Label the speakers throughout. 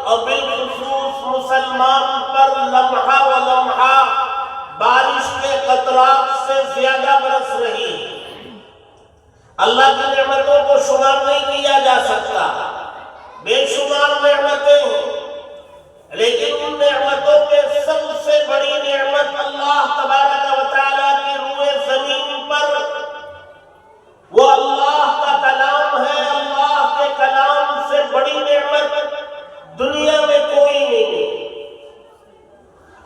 Speaker 1: اور بالخصوص مسلمان پر لمحہ و لمحہ بارش کے قطرات سے زیادہ برس رہی ہے۔ اللہ کی نعمتوں کو شمار نہیں کیا جا سکتا، بے شمار نعمتیں ہیں، لیکن ان نعمتوں کے سب سے بڑی نعمت اللہ تبارک و تعالیٰ کی روئے زمین پر وہ اللہ کا کلام ہے۔ اللہ کے کلام سے بڑی نعمت دنیا میں کوئی نہیں ہے۔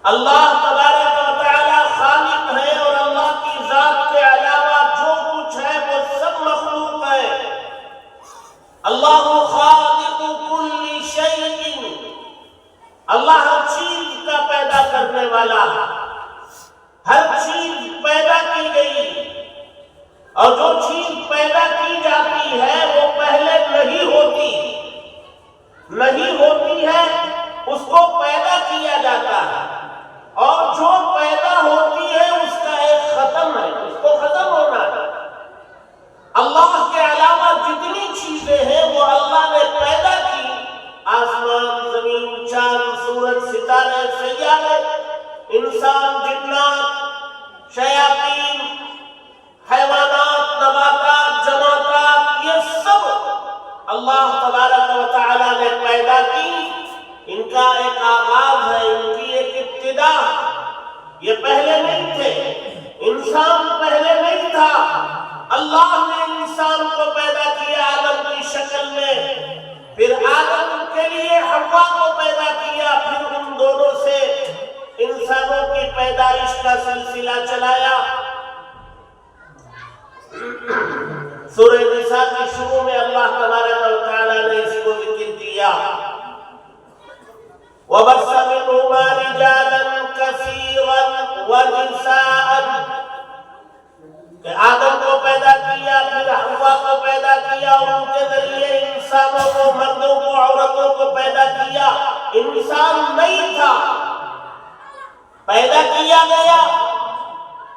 Speaker 1: اللہ تبارک و تعالیٰ خالق ہے، اور اللہ کی ذات کے علاوہ جو کچھ ہے وہ سب مخلوق ہے۔ اللہ خالق کل شیء، اللہ ہر چیز کا پیدا کرنے والا ہے۔ ہر چیز پیدا کی گئی، اور جو چیز پیدا کی جاتی ہے وہ پہلے نہیں ہوتی ہے، اس کو پیدا کیا جاتا ہے، اور جو پیدا ہوتی ہے اس کا ایک ختم ہے، اس کو ختم ہونا ہے۔ اللہ کے علاوہ جتنی چیزیں ہیں وہ اللہ نے پیدا کی، آسمان، زمین، چاند، سورج، ستارے، سیارے، انسان، جنات، شیاطین، حیوانات، نباتات، جمادات، یہ سب اللہ تبارک و تعالیٰ نے پیدا کی۔ ان کا ایک آغاز ہے، ان کی ایک ابتدا۔ یہ پہلے نہیں تھے، انسان پہلے نہیں تھا۔ اللہ نے انسان کو پیدا کیا آدم کی شکل میں، پھر آدم کے لیے حوا کو پیدا کیا، پھر ان دونوں سے انسانوں کی پیدائش کا سلسلہ چلایا۔ سورہ نساء کی شروع میں اللہ تبارک و تعالیٰ نے اس کو ذکر کیا، وَبَثَّ مِنْهُمَا رِجَالًا كَثِيرًا وَنِسَاءً، کہ آدم کو پیدا کیا، پھر حوا کو پیدا کیا، اور ان کے ذریعے انسانوں کو، مردوں کو، عورتوں کو پیدا کیا۔ انسان نہیں تھا، پیدا کیا گیا،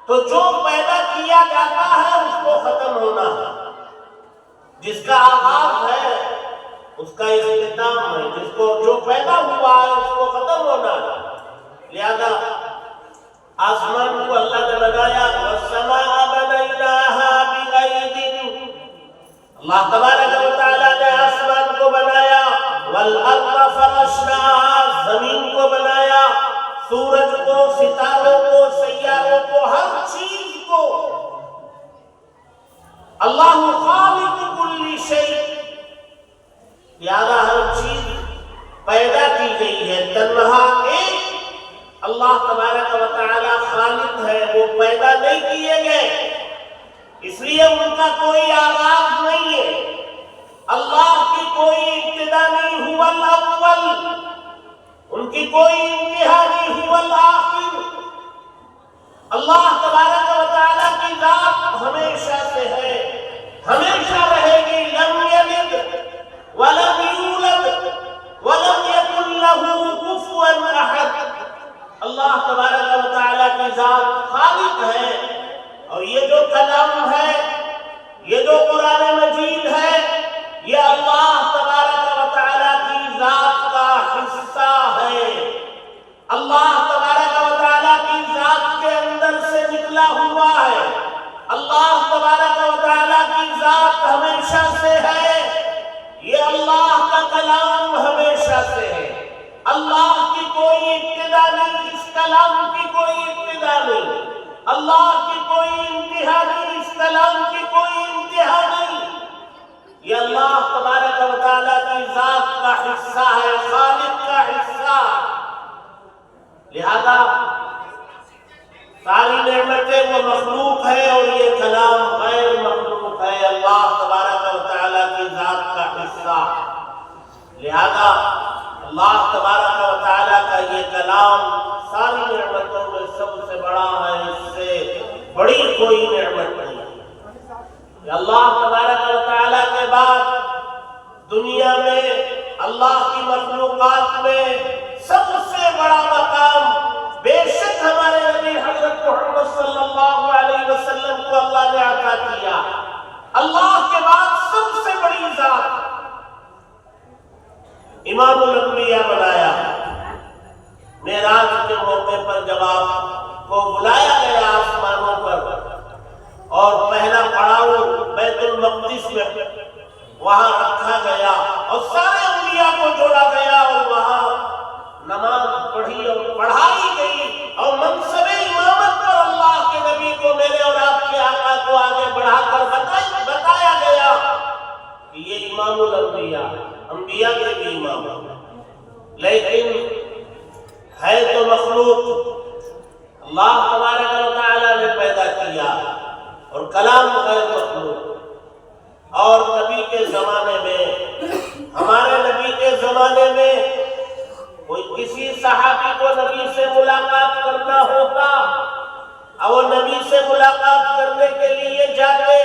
Speaker 1: تو جو پیدا کیا جاتا ہے اس کو ختم ہونا ہے۔ جس کا آغاز ہے اس کا اختتام ہے، جس کو جو پیدا ہوا ہے اس کو ختم ہونا ہے۔ لہذا آسمان کو اللہ نے بنایا، وَالسَّمَاءَ بَنَيْنَاهَا بِأَيْدٍ، اللہ تبارک و تعالیٰ نے آسمان کو بنایا، وَالْأَرْضَ فَرَشْنَاهَا، زمین کو بنایا، سورج کو، ستاروں کو، سیاروں کو، ہر چیز کو۔ اللہ خالق کل شیء، لہذا ہر چیز پیدا کی گئی ہے۔ تنہا ایک اللہ تبارک و تعالی خالق ہے، وہ پیدا نہیں کیے گئے، اس لیے ان کا کوئی آغاز نہیں ہے، اللہ کی کوئی ابتدا نہیں، هو الاول، ان کی کوئی انتہا نہیں، هو الآخر۔ اللہ تبارک و تعالیٰ کی ذات ہمیشہ سے ہے، ہمیشہ رہے گی۔ لم یلد ولم یولد ولم یکن له کفوا احد۔ اللہ تبارک و تعالیٰ کی ذات خالق ہے، اور یہ جو کلام ہے، یہ جو قرآن مجید ہے، یہ اللہ تبارک و تعالیٰ کی ذات کا حصہ ہے۔ اللہ تبارک و تعالیٰ کی ذات کے اندر سے نکلا ہوا ہے۔ اللہ تبارک و تعالیٰ کی ذات ہمیشہ سے ہے، یہ اللہ کا کلام ہمیشہ سے ہے۔ اللہ کی کوئی ابتدا نہیں، اس کلام کی کوئی ابتدا نہیں، اللہ کی کوئی انتہا نہیں، اس کلام کی کوئی انتہا نہیں۔ یہ اللہ تبارک و تعالیٰ کی ذات کا حصہ ہے، خالق کا حصہ۔ لہذا ساری نعمتیں وہ مخلوق ہے، اور یہ کلام غیر مخلوق ہے، اللہ تبارک و تعالیٰ کی ذات کا حصہ۔ لہذا اللہ تبارک و تعالیٰ کا یہ کلام ساری نعمتوں میں سب سے بڑا ہے، اس سے بڑی کوئی نعمت نہیں۔ اللہ تبارک و تعالیٰ کے بعد دنیا میں اللہ کی مخلوقات میں سب سے بڑا مقام بے شک ہمارے نبی حضرت محمد صلی اللہ علیہ وسلم کو اللہ نے عطا کیا۔ اللہ کے بعد سب سے بڑی ذات امام الانبیاء بنایا۔ معراج کے موقع پر جب آپ کو بلایا گیا آسمانوں پر اور پہلا پڑاؤ بیت المقدس میں وہاں رکھا گیا اور سارے انبیاء کو جوڑا گیا اور وہاں نماز پڑھی اور پڑھائی گئی اور منصب امامت پر اللہ کے نبی کو، میرے اور آپ کے آقا کو آگے بڑھا کر بتایا گیا کہ یہ امام الانبیاء، انبیاء کے بھی امام ہے، لیکن ہے تو مخلوق، اللہ تبارک و تعالی نے پیدا کیا اور کلام غیر مخلوق۔ اور نبی کے زمانے میں، ہمارے نبی کے زمانے میں کوئی کسی صحابی کو نبی سے ملاقات کرنا ہوتا اور وہ نبی سے ملاقات کرنے کے لیے جاتے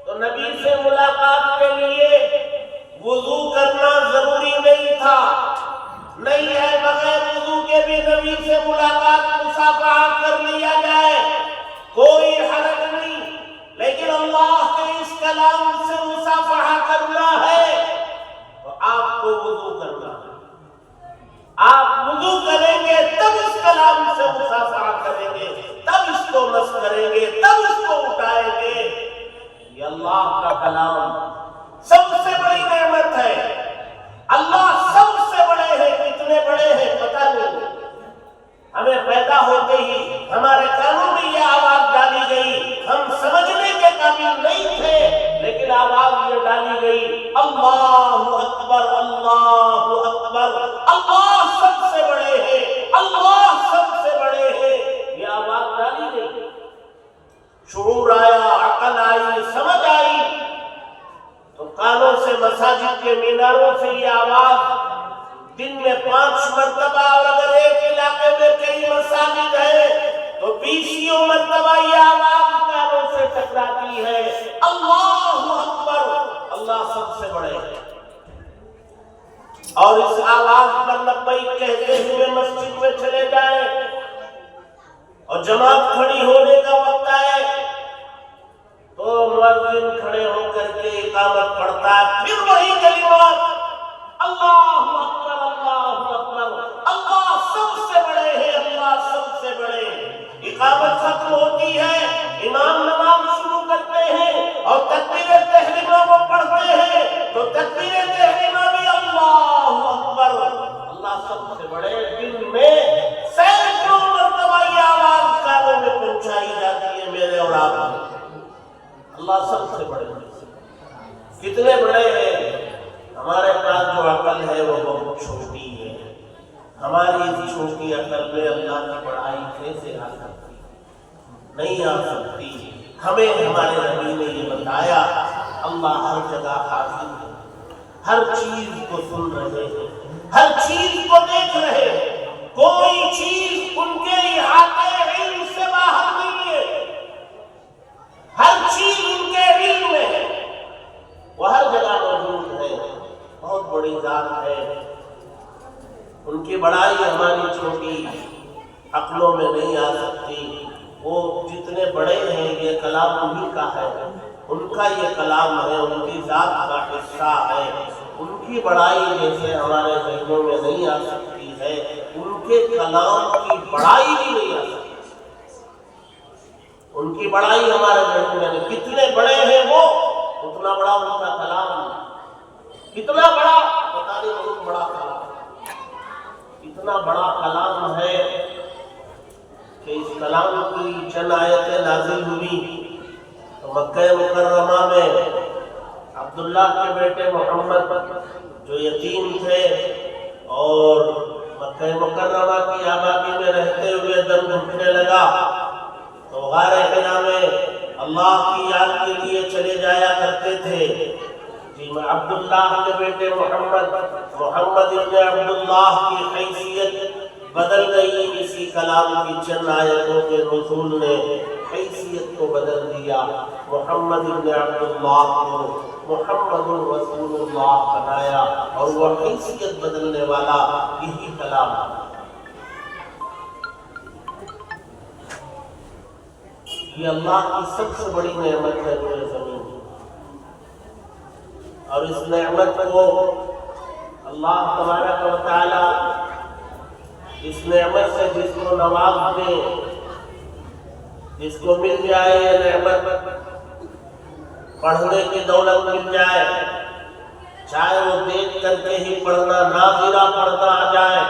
Speaker 1: تو نبی سے ملاقات کے لیے وضو کرنا ضروری نہیں تھا، نہیں ہے بغیر وضو کے بھی نبی سے ملاقات مصافحہ کر لیا جائے، کوئی حرج نہیں، لیکن اللہ کے اس کلام سے مصافحہ کرنا ہے تو آپ کو وضو کرنا ہے، آپ وضو کریں گے تب اس کلام سے مصافحہ کریں گے، تب اس کو مس کریں گے، تب اس کو اٹھائیں گے۔ یہ اللہ کا کلام سب سے بڑی نعمت ہے، اللہ سب سے بڑے ہیں، کتنے بڑے ہیں پتہ نہیں، ہمیں پیدا ہوتے ہی ہمارے کانوں میں یہ آواز ڈالی گئی، ہم سمجھنے کے قابل نہیں تھے لیکن آواز یہ ڈالی گئی، اللہ اکبر اللہ اکبر، اللہ سب سے بڑے ہیں، اللہ سب سے بڑے ہیں، یہ آواز ڈالی گئی، شعور آیا، عقل آئی، سمجھ آئی تو کانوں سے مساجد کے میناروں سے یہ آواز دن میں 5 مرتبہ، اور اگر ایک علاقے میں کئی مساجد ہیں تو 20 مرتبہ یہ آواز کانوں سے ٹکراتی ہے، اللہ اکبر، اللہ سب سے بڑے ہیں۔ اور اس آواز پر لبیک کہتے ہوئے مسجد میں چلے جائیں اور جماعت کھڑی ہونے کا وقت آئے تو مؤذن کھڑے ہو کر کے اقامت پڑھتا ہے، پھر وہی کلمات، اللہ اکبر اللہ اکبر، اللہ سب سے بڑے ہیں، اللہ سب سے بڑے ہیں۔ اقامت ختم ہوتی ہے، امام نماز شروع کرتے ہیں اور تکبیر تحریمہ وہ پڑھتے ہیں تو تکبیر تحریمہ بھی اللہ اکبر، اللہ سب سے بڑے۔ دن میں سینکڑوں مرتبہ یہ آواز کانوں میں پہنچائی جاتی ہے میرے اور آپ کو، اللہ سب سے بڑے، کتنے بڑے ہیں۔ ہمارے پاس جو عقل ہے وہ بہت چھوٹی ہے، ہماری اس چھوٹی عقل میں اللہ کی بڑائی کیسے آ سکتی؟ نہیں آ سکتی۔ ہمیں ہمارے نبی نے یہ بتایا، اللہ ہر جگہ حاضر ہے، ہر چیز کو سن رہے ہیں، ہر چیز کو دیکھ رہے ہیں، کوئی چیز ان کے احاطے علم سے باہر نہیں ہے، ہر چیز ان کے علم میں ہے، وہ ہر جگہ موجود ہے، بہت بڑی ذات ہے، ان کی بڑائی ہماری چھوٹی عقلوں میں نہیں آ سکتی۔ وہ جتنے بڑے ہیں یہ کلام انہی کا ہے، ان کا یہ کلام ہے، ان کی ذات کا حصہ ہے، ان کی بڑائی جیسے ہمارے ذہنوں میں نہیں آ سکتی ہے، ان کے کلام کی بڑائی بھی نہیں آ سکتی، ان کی بڑائی ہمارے ذہنوں میں نہیں۔ کتنے بڑے ہیں وہ، اتنا بڑا ان کا کلام، کتنا بڑا پتہ نہیں، بہت بڑا کلام، اتنا بڑا کلام ہے کہ اس کلام کی چند آیتیں نازل ہوئی تو مکہ مکرمہ میں عبداللہ کے بیٹے محمد جو یتیم تھے اور مکہ مکرمہ کی آبادی میں رہتے ہوئے دم گھٹنے لگا تو غار حرا میں اللہ کی یاد کے لیے چلے جایا کرتے تھے۔ عبداللہ کے بیٹے محمد ابن عبداللہ کی حیثیت بدل گئی، اسی کلام کی چند آیتوں کے نزول نے حیثیت کو بدل دیا، محمد ابن عبداللہ کو محمد رسول اللہ بنایا، اور وہ حیثیت بدلنے والا یہی کلام ہے۔ یہ اللہ کی سب سے بڑی نعمت ہے روئے زمین، اور اس نعمت کو اللہ تبارک و تعالی اس نعمت سے جس کو نواز دے، جس کو مل جائے یہ نعمت، پڑھنے کی دولت مل جائے، چاہے وہ دیکھ کر کے ہی پڑھنا، ناظرہ پڑھنا آ جائے،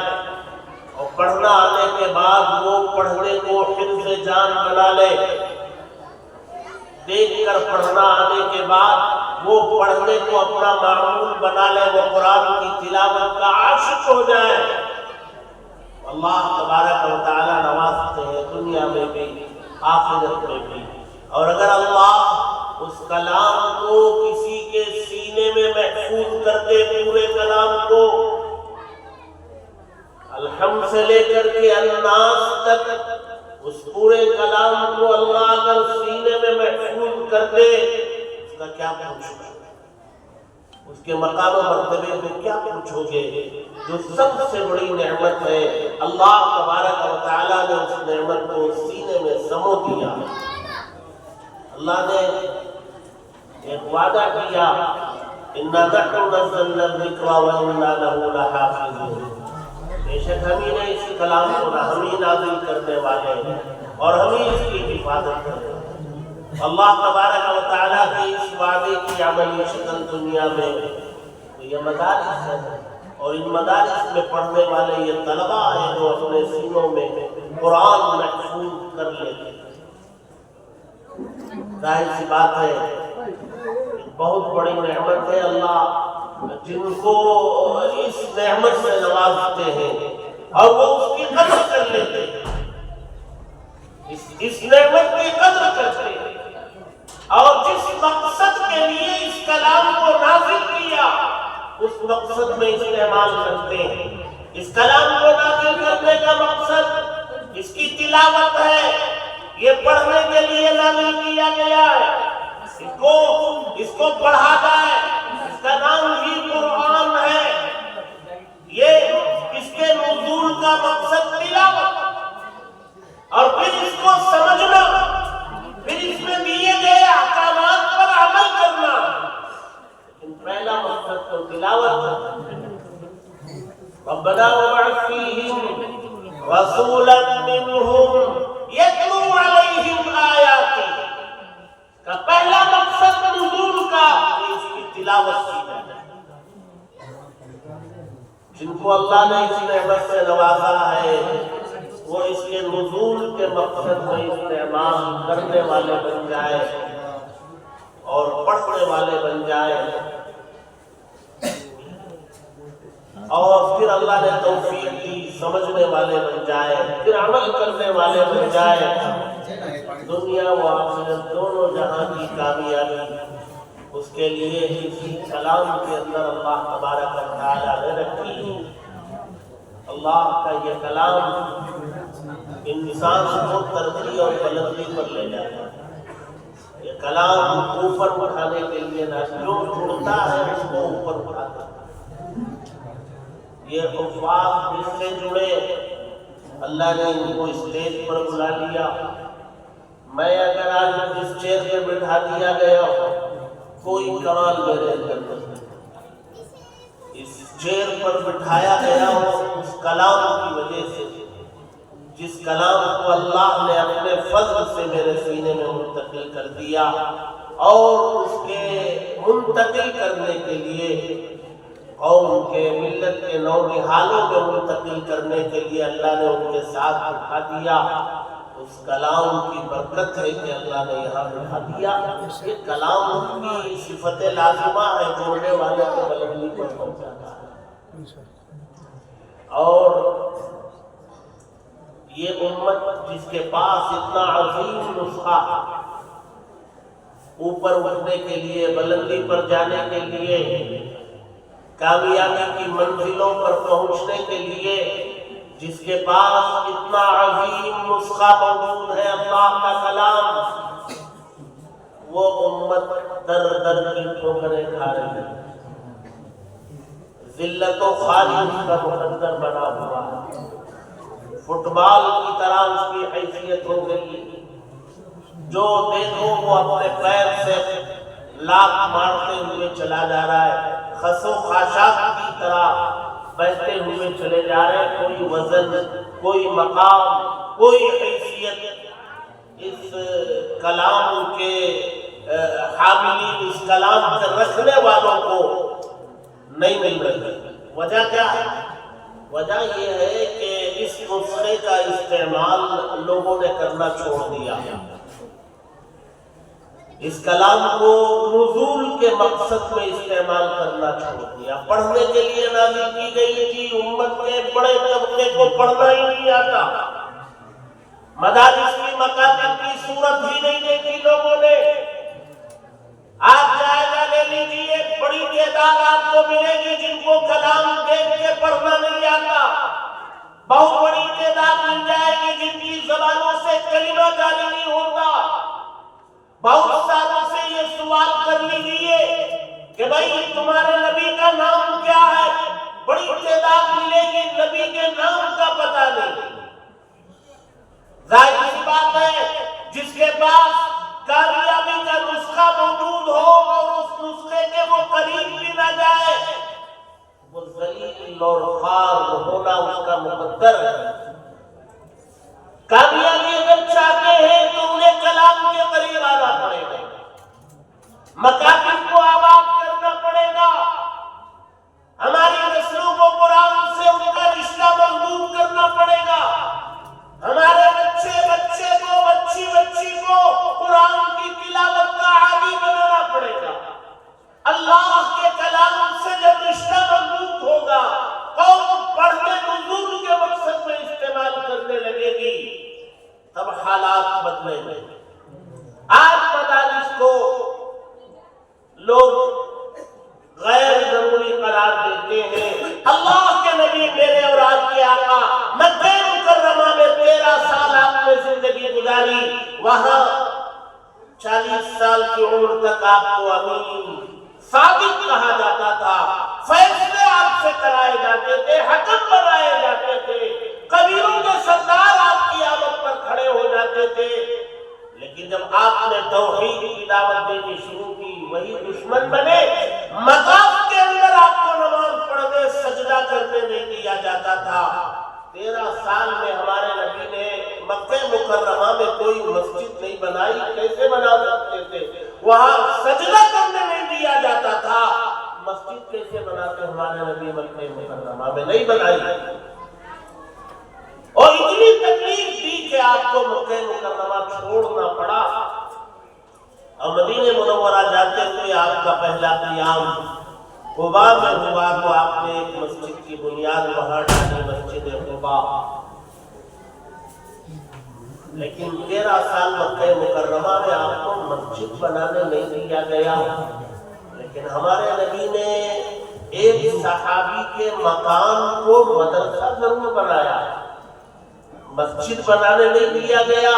Speaker 1: اور پڑھنا آنے کے بعد وہ پڑھنے کو حفظ جان بنا لے، دیکھ کر پڑھنا آنے کے بعد وہ پڑھنے کو اپنا معمول بنا لے، وہ قرآن کی تلاوت کا عاشق ہو جائے، اللہ تبارک و تعالی نوازتے ہیں دنیا میں بھی آخرت میں بھی۔ اور اگر اللہ اس کلام کو کسی کے سینے میں محفوظ کر دے، پورے کلام کو الحمد سے لے کر کے الناس تک، اس پورے کلام کو اللہ اگر سینے میں محفوظ کر دے، اس کا کیا پوچھو گے؟ اس کے مقام و مرتبے کو کیا پوچھو گے؟ جو سب سے بڑی نعمت ہے، اللہ تبارک و تعالیٰ نے اس نعمت کو سینے میں سمو دیا۔ اللہ نے ایک وعدہ کیا، اِنَّا نَحْنُ نَزَّلْنَا الذِّكْرَ وَإِنَّا لَهُ لَحَافِظُونَ، بے شک ہم ہی نے اس کلام کو ہم ہی نازل کرنے والے ہیں اور ہم ہی اس کی حفاظت کریں۔ اللہ تبارک و تعالیٰ کے اس وعدے کی عملی شکل دنیا میں یہ مدارس ہے، اور ان مدارس میں پڑھنے والے یہ طلباء ہیں جو اپنے سینوں میں قرآن محفوظ کر لیتے ہیں۔ ظاہر سی بات ہے، بہت بڑی نعمت ہے اللہ جن کو اس نعمت سے نوازتے ہیں اور وہ اس کی قدر کر لیتے ہیں، اس نعمت کی قدر کرتے ہیں، اور جس مقصد کے لیے اس کلام کو نازل کیا اس مقصد میں استعمال کرتے ہیں۔ اس کلام کو نازل کرنے کا مقصد اس کی تلاوت ہے، یہ پڑھنے کے لیے نازل کیا گیا ہے، اس کو پڑھا جائے، اس کا نام ہی قرآن ہے، یہ اس کے نزول کا مقصد تلاوت، اور پھر اس کو سمجھنا، پھر اس میں دیے گئے احکامات پر عمل کرنا، لیکن پہلا مقصد تو تلاوت ہے۔ ربنا وابعث فیہم رسولا منہم یتلو علیہم آیاتک کا پہلا مقصد نزول کا اس کی تلاوت کی جائے۔ جن کو اللہ نے اس نعمت سے نوازا ہے وہ اس کے نزول کے مقصد میں استعمال کرنے والے بن جائے اور پڑھنے والے بن جائے، اور پھر اللہ نے توفیق دی سمجھنے والے بن جائے، پھر عمل کرنے والے بن جائے۔ دنیا و آخرت دونوں جہاں کی کامیابی اس کے لیے اسی کلام کے اندر اللہ تبارک و تعالیٰ نے رکھی۔ اللہ کا یہ کلام انسان کو ترقی اور بلندی پر لے جاتا ہے، یہ کلام اوپر اٹھانے کے لیے نہ جو جڑتا ہے اس کو اوپر اٹھاتا ہے۔ یہ حفاظ جس سے جڑے اللہ نے ان کو اسٹیج پر بلا لیا۔ میں اگر آج اس چیئر پہ بٹھا دیا گیا کوئی کمال میرے اندر نہیں، اس چیئر پر بٹھایا گیا ہو اس کلام کی وجہ سے، جس کلام کو اللہ نے اپنے فضل سے میرے سینے میں منتقل کر دیا، اور اس کے منتقل کرنے کے لیے قوم کے ملت کے نونہالوں میں منتقل کرنے کے لیے اللہ نے ان کے ساتھ بٹھا دیا۔ اس کلام کی برکت ہے کہ اللہ نے یہاں بٹھا دیا۔ یہ کلام کی صفت لازمہ ہے، جوڑنے والے کو بلندی پر پہنچاتا ہے۔ اور یہ امت جس کے پاس اتنا عظیم نسخہ اوپر اٹھنے کے لیے، بلندی پر جانے کے لیے، کامیابی کی منزلوں پر پہنچنے کے لیے جس کے پاس اتنا عظیم نسخہ موجود ہے اللہ کا کلام، وہ امت در در کی ٹھوکریں کھا رہی ہے، ذلت و خالی اس کا مقدر بنا ہوا ہے، فٹ بال کی طرح اس کی حیثیت ہو گئی، جو دیکھو وہ اپنے پیر سے لاک مارتے ہوئے چلا جا رہا ہے، خس و خاشاک کی طرح بہتے ہوئے چلے جا رہے ہیں، کوئی وزن، کوئی مقام، کوئی حیثیت اس کلام کے حاملین، اس کلام کے رکھنے والوں کو نہیں مل رہی۔ وجہ کیا ہے؟ وجہ یہ ہے کہ اس نسخے کا استعمال لوگوں نے کرنا چھوڑ دیا، اس کلام کو نزول کے مقصد میں استعمال کرنا چھوڑ دیا۔ پڑھنے کے لیے نازل کی گئی تھی، امت کے بڑے طبقے کو پڑھنا ہی نہیں آتا، مدارس کی مکاتب کی صورت ہی نہیں دیکھی لوگوں نے۔ آپ جائزہ لے لیجیے، بڑی تعداد آپ کو ملے گی جن کو کلام دیکھ کے پڑھنا نہیں آتا، بہت بڑی تعداد مل جائے گی جن کی زبانوں سے کلمہ جاری نہیں ہوتا۔ بہت ساروں سے یہ سوال کر لیجیے کہ بھائی تمہارے نبی کا نام کیا ہے، بڑی تعداد ملے گی نبی کے نام کا پتہ نہیں۔ ظاہر سی بات ہے، جس کے پاس کامیابی کا نسخہ موجود ہو اور اس نسخے کے وہ قریب بھی نہ جائے، وہ ذلیل اور خوار ہونا اس کا مقدر ہے۔ کامیابی اگر چاہتے ہیں تو انہیں کلام کے قریب آنا پڑے گا، مکاتب کو آباد کرنا پڑے گا، ہماری نسلوں کو قرآن سے ان کا رشتہ مضبوط کرنا پڑے گا، ہمارے بچے کو، بچی کو قرآن کی تلاوت کا عادی بنانا پڑے گا۔ اللہ کے کلام سے جب رشتہ مضبوط ہوگا، قوم پڑھنے نزول کے مقصد میں استعمال کرنے لگے گی، تب حالات بدلیں گے۔ آج مدارس کو لوگ غیر ضروری قرار دیتے ہیں۔ اللہ کے نبی میرے اور آپ کے آقا مکہ مکرمہ میں 13 سال آپ نے زندگی گزاری، وہاں 40 سال کی عمر تک آپ کو امین صادق کہا جاتا تھا، فیصلے آپ سے کرائے جاتے تھے، حکم بنائے جاتے تھے، قبیلوں کے سردار آپ کی آمد پر کھڑے ہو جاتے تھے۔ لیکن جب آپ نے توحید کی دعوت دینی شروع کی، وہی دشمن بنے۔ مطاف کے اندر آپ کو نماز پڑھنے، سجدہ کرنے نہیں دیا جاتا تھا۔ 13 سال میں ہمارے نبی نے مکہ مکرمہ میں کوئی مسجد نہیں بنائی، کیسے بنا سکتے تھے؟ وہاں سجدہ کرنے نہیں دیا جاتا تھا، مسجد کیسے بناتے؟ ہمارے نبی مکہ مکرمہ میں نہیں بنائی، اور اتنی تکلیف دی کہ آپ کو مکہ مکرمہ چھوڑنا پڑا۔ اور مدینہ منورہ جاتے ہوئے آپ کا پہلا قیام قباء میں ہوا، تو آپ نے ایک مسجد کی بنیاد وہاں ڈالی، مسجد قباء۔ لیکن 13 سال مکہ مکرمہ میں آپ کو مسجد بنانے نہیں دیا گیا۔ لیکن ہمارے نبی نے ایک صحابی کے مکان کو مدرسہ ضرور بنایا، مسجد بنانے نہیں دیا گیا۔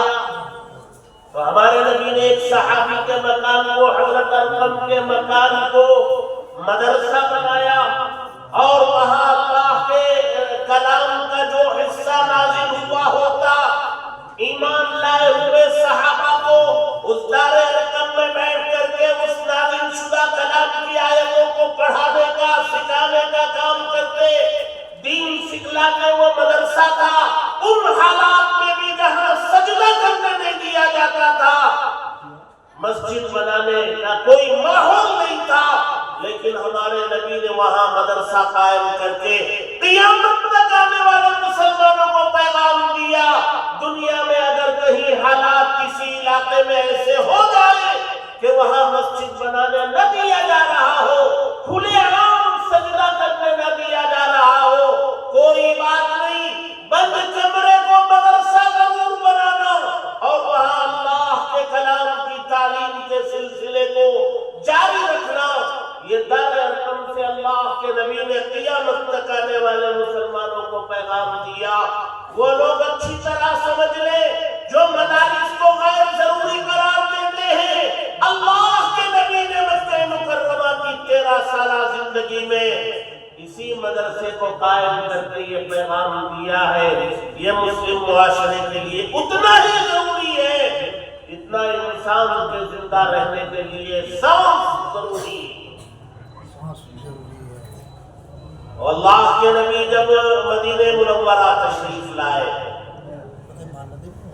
Speaker 1: تو ہمارے نبی نے ایک صحابی کے مکان کو، حضرت ارقم کے مکان کو مدرسہ بنایا، اور وہاں اللہ کے کلام کا جو حصہ نازل ہوا ہوتا، ایمان لائے ہوئے صحابہ کو اس دار ارقم میں بیٹھ کر کے اس نازل شدہ کلام کی آیتوں کو پڑھانے کا، سکھانے کا کام کرتے، دین سکھلانے وہ مدرسہ تھا۔ ان حالات میں بھی جہاں سجدہ کرنے نہیں دیا جاتا تھا، مسجد بنانے کا کوئی ماحول نہیں تھا، لیکن ہمارے نبی نے وہاں مدرسہ قائم کر کے قیامت تک آنے والے مسلمانوں کو پیغام دیا، دنیا میں اگر کہیں حالات کسی علاقے میں ایسے ہو جائے کہ وہاں مسجد بنانے نہ دیا جا رہا ہو، کھلے عام سجدہ کرنے نہ دیا جا رہا ہو، کوئی بات نہیں، بند کمرے کو مدرسہ ضرور بنانا، اور وہاں اللہ کے کلام کی تعلیم کے سلسلے کو جاری رکھنا۔ یہ دار ارقم سے اللہ کے نبی نے قیامت تک آنے والے مسلمانوں کو پیغام دیا۔ وہ لوگ اچھی طرح سمجھ لیں جو مدارس کو غیر ضروری قرار دیتے ہیں، اللہ کے نبی نے مکہ مکرمہ کی 13 سالہ زندگی میں اسی مدرسے کو قائم کر کے یہ پیغام دیا ہے۔ یہ مسلم معاشرے کے لیے اتنا ہی ضروری ہے جتنا انسان کے زندہ رہنے کے لیے سانس ضروری ہے۔ اور اللہ کے نبی جب مدینہ منورہ تشریف لائے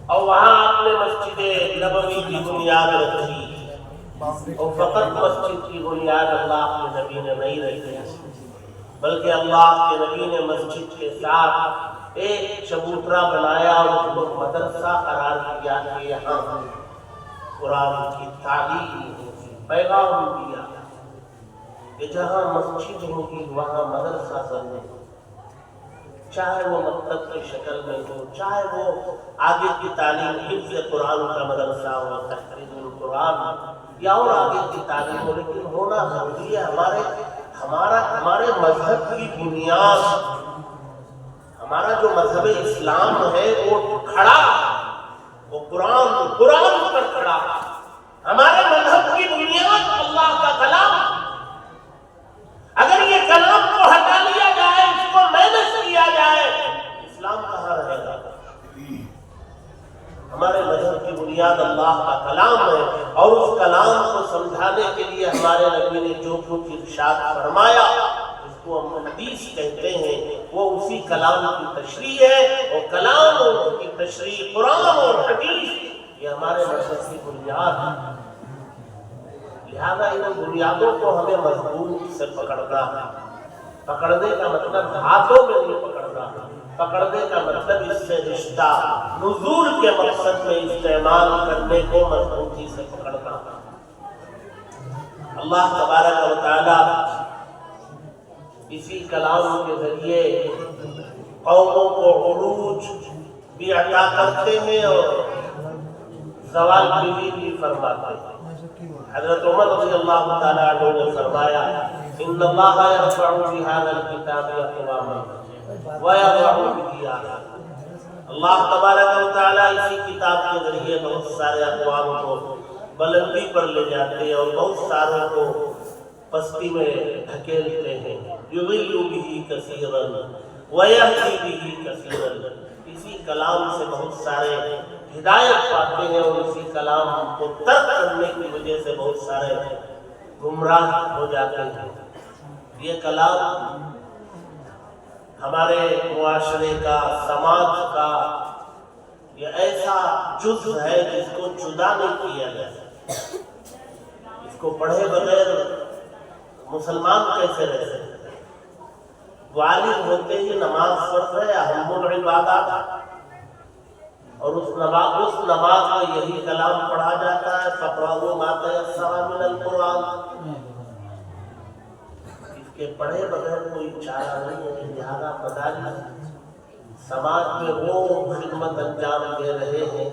Speaker 1: اور وہاں آپ نے مسجد نبوی کی بنیاد رکھی، اور فقط مسجد کی بنیاد اللہ کے نبی نے نہیں رکھی، بلکہ اللہ کے نبی نے مسجد کے ساتھ ایک چبوترا بنایا اور اس کو مدرسہ قرار دیا کہ یہاں قرآن کی تعلیم ہوگی، پیغام دیا کہ جہاں مسجد ہوگی وہاں مدرسہ بنے، چاہے وہ مکتب کی شکل میں ہو، چاہے وہ آگے کی تعلیم حفظ قرآن کا مدرسہ ہو، تحفیظ القرآن یا اور آگے کی تعلیم ہو، لیکن ہونا ضروری ہے۔ ہمارے مذہب کی بنیاد، ہمارا جو مذہب اسلام ہے وہ کھڑا، وہ قرآن پر کھڑا۔ ہمارے مذہب کی بنیاد اللہ کا کلام، اگر یہ کلام کو ہٹا لیا جائے، اس کو مینس کیا جائے، اسلام کہاں رہے گا؟ ہمارے مذہب کی بنیاد اللہ کا کلام ہے، اور اس کلام کو سمجھانے کے لیے ہمارے نبی نے جو کچھ ارشاد فرمایا، اس کو ہم حدیث کہتے ہیں، وہ اسی کلام کی تشریح ہے، اور کلام اور اس کی تشریح قرآن اور حدیث یہ ہمارے مذہب کی بنیاد ہے۔ لہذا ان بنیادوں کو ہمیں مضبوط سے پکڑنا ہے۔ پکڑنے کا مطلب ہاتھوں میں نہیں پکڑنا، پکڑنے کا مطلب اس سے رشتہ نزول کے مقصد میں استعمال کرنے کو مضبوطی سے پکڑنا۔ اللہ تبارک و تعالی اسی کلام کے ذریعے قوموں کو عروج بھی عطا کرتے ہیں اور زوال بھی فرماتے ہیں۔ حضرت عمر رضی اللہ تعالیٰ عنہ نے فرمایا ان اللہ یرفع بهذا الكتاب اقواما ويضع به آخرین۔ اللہ تبارک و تعالیٰ اسی کتاب کے ذریعے بہت سارے اقوام کو بلندی پر لے جاتے ہیں اور بہت ساروں کو پستی میں دھکیلتے ہیں۔ یضل به کثیرا ویہدی به کثیرا، اسی کلام سے بہت سارے ہدایت پاتے ہیں اور اسی کلام کو ترک کرنے کی وجہ سے بہت سارے گمراہ ہو جاتے ہیں۔ یہ کلام ہمارے معاشرے کا، سماج کا یہ ایسا جز ہے جس کو جدا نہیں کیا جا سکتا۔ اس کو پڑھے بغیر مسلمان کیسے رہ سکتے؟ غالب ہوتے ہی نماز فرض ہے، اہم العبادات، اور اس نماز میں یہی کلام پڑھا جاتا ہے، فَقْرَأُوا مَا تَيَسَّرَ مِنَ الْقُرْآنِ۔ اس کے پڑھے بغیر کوئی چارہ نہیں ہے۔ لہذا مدارس سماج میں وہ خدمت انجام دے رہے ہیں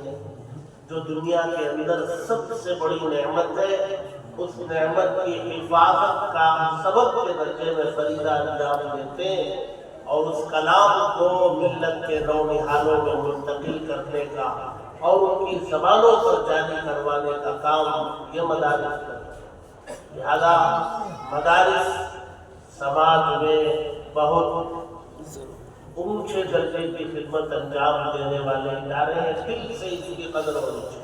Speaker 1: جو دنیا کے اندر سب سے بڑی نعمت ہے، اس نعمت کی حفاظت کا سبب کے درجے میں فریضہ انجام دیتے ہیں، اور اس کلام کو ملت کے نو نہالوں میں منتقل کرنے کا اور ان کی زبانوں پر جاری کروانے کا کام یہ مدارس کرتے ہیں۔ لہذا مدارس سماج میں بہت اونچے درجے کی خدمت انجام دینے والے ادارے ہیں۔ دل سے اس کی قدر ہونی چاہیے،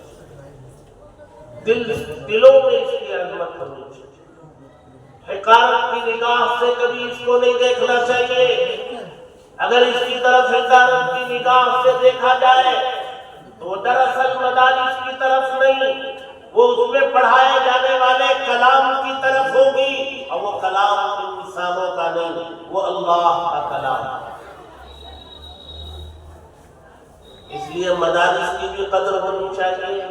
Speaker 1: دلوں میں اس کی عظمت ہونی چاہیے۔ حقارت کی نگاہ سے کبھی اس کو نہیں دیکھنا چاہیے۔ اگر اس کی طرف حقارت کی نگاہ سے دیکھا جائے تو وہ دراصل مدارس کی طرف نہیں، وہ اس میں پڑھائے جانے والے کلام کی طرف ہوگی، اور وہ کلام انسانوں کا نہیں، وہ اللہ کا کلام۔ اس لیے مدارس کی بھی قدر ہونی چاہیے،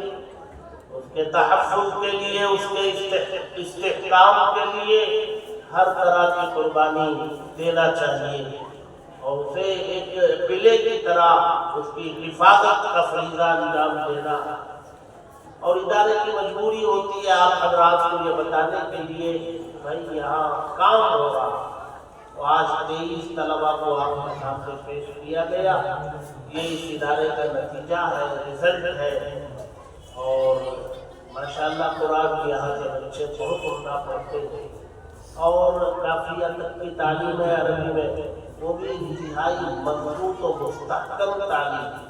Speaker 1: اس کے تحفظ کے لیے، اس کے استحکام کے لیے ہر طرح کی قربانی دینا چاہیے، اور اسے ایک قلعے کی طرح اس کی حفاظت کا فریضہ انجام دینا۔ اور ادارے کی مجبوری ہوتی ہے آپ حضرات کو یہ بتانے کے لیے بھائی یہاں کام ہو رہا، تو آج 23 طلبہ کو آپ کے سامنے پیش کیا گیا، یہ اس ادارے کا نتیجہ ہے، رزلٹ ہے، اور ماشاءاللہ قرآن یہاں کے بچے بہت عمدہ پڑھتے ہیں، اور کافی حد تک کی تعلیم ہے عربی میں، وہ بھی انتہائی مضبوط و مستحکم تعلیم،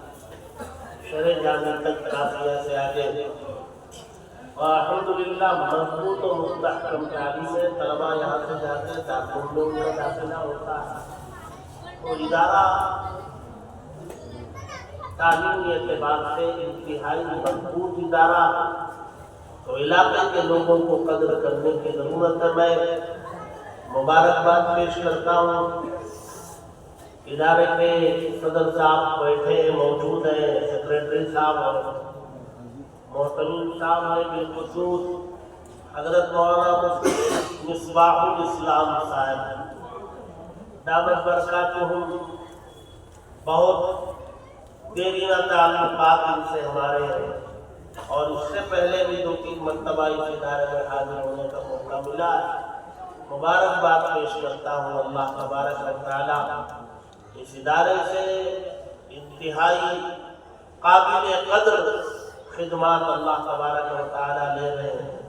Speaker 1: شرح جامع تک کافیہ سے آگے۔ الحمدللہ مضبوط و مستحکم تعلیم ہے، طلبا یہاں سے جاتے ہیں، دارالعلوم میں ان کا داخلہ ہوتا ہے، تو ادارہ تعلیمی اعتبار سے انتہائی مضبوط ادارہ، تو علاقے کے لوگوں کو قدر کرنے کی ضرورت ہے۔ میں مبارکباد پیش کرتا ہوں، ادارے کے صدر صاحب بیٹھے موجود ہیں، سیکریٹری صاحب اور محترم صاحب ہیں، بالخصوص حضرت مولانا مصباح الاسلام صاحب دامت برکاتہم، بہت دیرینہ تعلقات ان سے ہمارے ہیں، اور اس سے پہلے بھی 2-3 مرتبہ اس ادارے میں حاضر ہونے کا موقع ملا ہے۔ مبارکباد پیش کرتا ہوں، اللہ تبارک و تعالیٰ اس ادارے سے انتہائی قابل قدر خدمات اللہ تبارک و تعالیٰ لے رہے ہیں،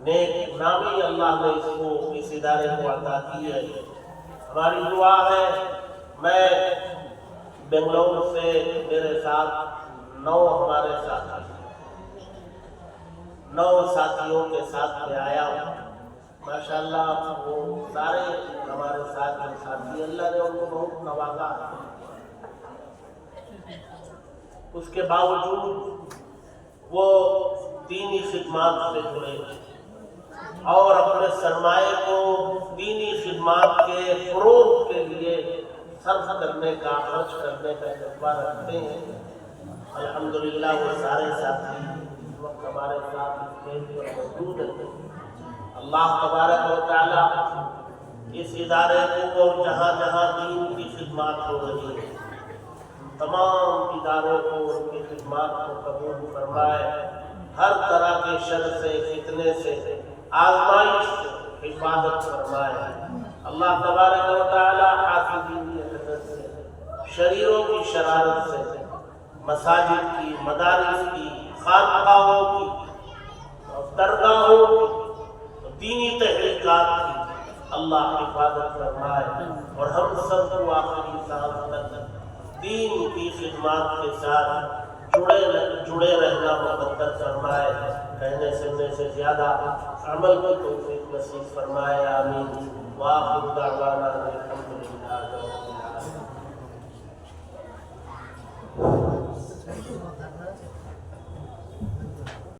Speaker 1: نیک نامی اللہ نے اس ادارے کو عطا کی ہے۔ ہماری دعا ہے، میں بنگلور سے میرے ساتھ 9 ساتھیوں کے ساتھ میں آیا ہوں، ماشاءاللہ وہ سارے ہمارے ساتھ ساتھی، اللہ نے ان کو بہت نوازا ہے، اس کے باوجود وہ دینی خدمات سے جڑے اور اپنے سرمایہ کو دینی خدمات کے فروغ کے لیے صرف کرنے کا، خرچ کرنے کا جذبہ رکھتے ہیں۔ الحمدللہ وہ سارے ساتھی اس وقت ہمارے ساتھ اسٹیج پر موجود ہیں۔ اللہ تبارک و تعالیٰ اس ادارے کو اور جہاں جہاں دین کی خدمات ہو رہی ہے، تمام اداروں کو ان کی خدمات کو قبول فرمائے، ہر طرح کے شر سے، فتنے سے، آزمائش سے حفاظت فرمائے۔ اللہ تبارک و تعالیٰ حاسدین کی حسد سے، شریروں کی شرارت سے، مساجد کی، مدارس کی، خانقاہوں کی، درگاہوں کی، دینی تحریکات کی اللہ حفاظت فرمائے، اور ہم سب کو آخری سانس تک دین کی خدمات کے ساتھ جڑے رہنا مقدر فرمائے۔ کہنے سننے سے زیادہ عمل کی توفیق نصیب فرمائے، آمین۔ وآخر